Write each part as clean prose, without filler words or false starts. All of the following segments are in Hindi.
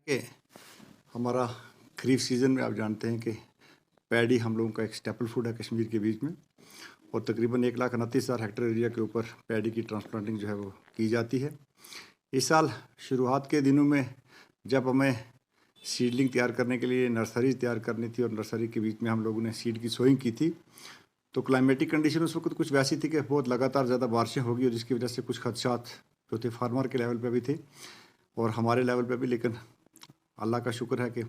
कि हमारा खरीफ सीज़न में आप जानते हैं कि पैडी हम लोगों का एक स्टेपल फूड है कश्मीर के बीच में, और तकरीबन 1,29,000 हेक्टेयर एरिया के ऊपर पैडी की ट्रांसप्लांटिंग जो है वो की जाती है। इस साल शुरुआत के दिनों में जब हमें सीडलिंग तैयार करने के लिए नर्सरी तैयार करनी थी और नर्सरी के बीच में हम लोगों ने सीड की सोइंग की थी, तो क्लाइमेटिक कंडीशन उस वक्त कुछ वैसी थी कि बहुत लगातार ज़्यादा बारिशें होगी, और जिसकी वजह से कुछ खदशात जो थे फार्मर के लेवल पे भी थे और हमारे लेवल पे भी। लेकिन अल्लाह का शुक्र है कि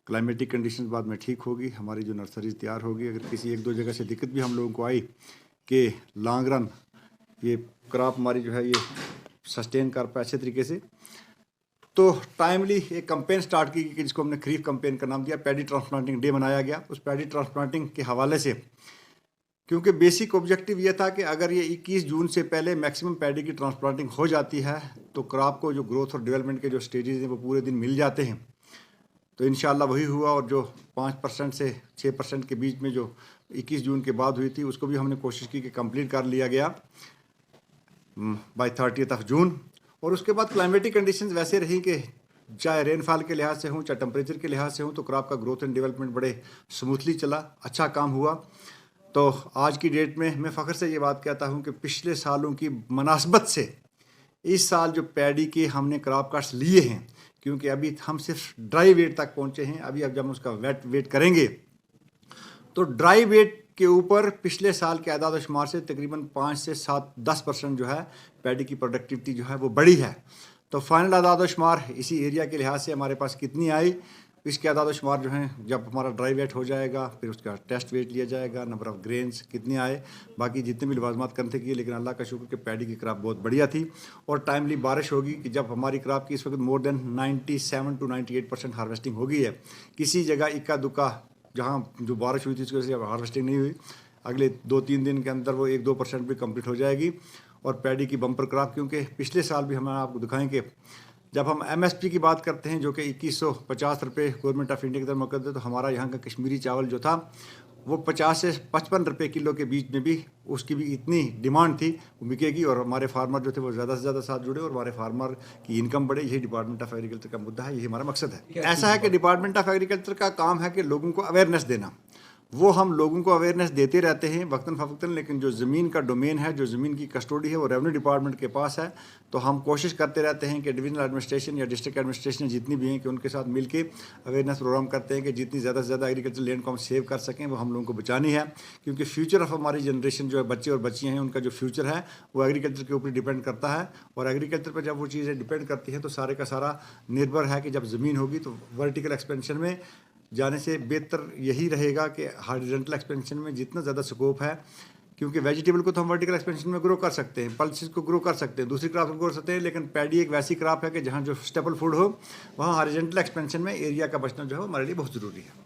क्लाइमेटिक कंडीशन बाद में ठीक होगी, हमारी जो नर्सरीज तैयार होगी। अगर किसी एक दो जगह से दिक्कत भी हम लोगों को आई कि लॉन्ग रन ये क्रॉप हमारी जो है ये सस्टेन कर पाए अच्छे तरीके से, तो टाइमली एक कंपेन स्टार्ट की गई जिसको हमने खरीफ कंपेन का नाम दिया। पैडी ट्रांसप्लांटिंग डे मनाया गया। उस पैडी ट्रांसप्लांटिंग के हवाले से, क्योंकि बेसिक ऑब्जेक्टिव ये था कि अगर ये 21 जून से पहले मैक्सिमम पैडी की ट्रांसप्लांटिंग हो जाती है तो क्रॉप को जो ग्रोथ और डेवलपमेंट के जो स्टेजेस हैं वो पूरे दिन मिल जाते हैं। तो इंशाल्लाह वही हुआ, और जो 5% से 6% के बीच में जो 21 जून के बाद हुई थी उसको भी हमने कोशिश की कि कंप्लीट कर लिया गया बाय 30 जून। और उसके बाद क्लाइमेटिक कंडीशंस वैसे रही कि चाहे रेनफॉल के लिहाज से हों चाहे टेम्परेचर के लिहाज से हों, तो क्रॉप का ग्रोथ एंड डेवलपमेंट बड़े स्मूथली चला, अच्छा काम हुआ। तो आज की डेट में मैं फ़ख्र से ये बात कहता हूँ कि पिछले सालों की मुनासबत से इस साल जो पैडी के हमने क्रॉप कास्ट लिए हैं, क्योंकि अभी हम सिर्फ ड्राई वेट तक पहुँचे हैं, अभी अब जब हम उसका वेट वेट करेंगे तो ड्राई वेट के ऊपर पिछले साल के आदाद शुमार से तकरीबन 5 से 7-10% जो है पैडी की प्रोडक्टिविटी जो है वो बढ़ी है। तो फाइनल आदाद शुमार इसी एरिया के लिहाज से हमारे पास कितनी आई, इसके आदाद शुमार जो हैं जब हमारा ड्राई वेट हो जाएगा फिर उसका टेस्ट वेट लिया जाएगा, नंबर ऑफ़ ग्रेन्स कितने आए, बाकी जितने भी लवाजमात करते किए। लेकिन अल्लाह का शुक्र कि पैडी की क्रॉप बहुत बढ़िया थी और टाइमली बारिश होगी कि जब हमारी क्रॉप की इस वक्त मोर देन 97 to 98% हार्वेस्टिंग हो गई है। किसी जगह इक्का दुक्का जहाँ जो बारिश हुई थी उसकी वजह से हार्वेस्टिंग नहीं हुई, अगले 2-3 दिन के अंदर वो 1-2% भी कंप्लीट हो जाएगी। और पैडी की बम्पर क्रॉप, क्योंकि पिछले साल भी हम आपको दिखाएंगे जब हम MSP की बात करते हैं जो कि 2150 रुपये गवर्नमेंट ऑफ इंडिया की तरफ मुकद्दर, तो हमारा यहाँ का कश्मीरी चावल जो था वो 50 से 55 रुपये किलो के बीच में भी उसकी भी इतनी डिमांड थी वो बिकेगी, और हमारे फार्मर जो थे वो ज़्यादा से ज़्यादा साथ जुड़े और हमारे फार्मर की इनकम बढ़े। यही डिपार्टमेंट ऑफ एग्रीकल्चर का मुद्दा है, यही हमारा मकसद है। ऐसा है कि डिपार्टमेंट ऑफ एग्रीकल्चर का काम है कि लोगों को अवेयरनेस देना, वो हम लोगों को अवेयरनेस देते रहते हैं वक्तन फ़वक्तन। लेकिन जो ज़मीन का डोमेन है, जो ज़मीन की कस्टोडी है, वो रेवेन्यू डिपार्टमेंट के पास है। तो हम कोशिश करते रहते हैं कि डिविजनल एडमिनिस्ट्रेशन या डिस्ट्रिक्ट एडमिनिस्ट्रेशन जितनी भी हैं कि उनके साथ मिलके अवेयरनेस प्रोग्राम करते हैं कि जितनी ज़्यादा से ज़्यादा एग्रीकल्चर लैंड को हम सेव कर सकें, वो हम लोगों को बचानी है। क्योंकि फ्यूचर ऑफ हमारी जनरेशन जो है, बच्चे और बच्चियाँ हैं, उनका जो फ्यूचर है वो एग्रीकल्चर के ऊपर डिपेंड करता है। और एग्रीकल्चर पर जब वो चीज़ें डिपेंड करती हैं तो सारे का सारा निर्भर है कि जब ज़मीन होगी तो वर्टिकल एक्सपेंशन में जाने से बेहतर यही रहेगा कि हॉरिजॉन्टल एक्सपेंशन में जितना ज़्यादा स्कोप है, क्योंकि वेजिटेबल को तो हम वर्टिकल एक्सपेंशन में ग्रो कर सकते हैं, पल्सेस को ग्रो कर सकते हैं, दूसरी क्रॉप को ग्रो कर सकते हैं। लेकिन पैडी एक वैसी क्रॉप है कि जहाँ जो स्टेपल फूड हो वहाँ हॉरिजॉन्टल एक्सपेंशन में एरिया का बचना जो है हमारे लिए बहुत ज़रूरी है।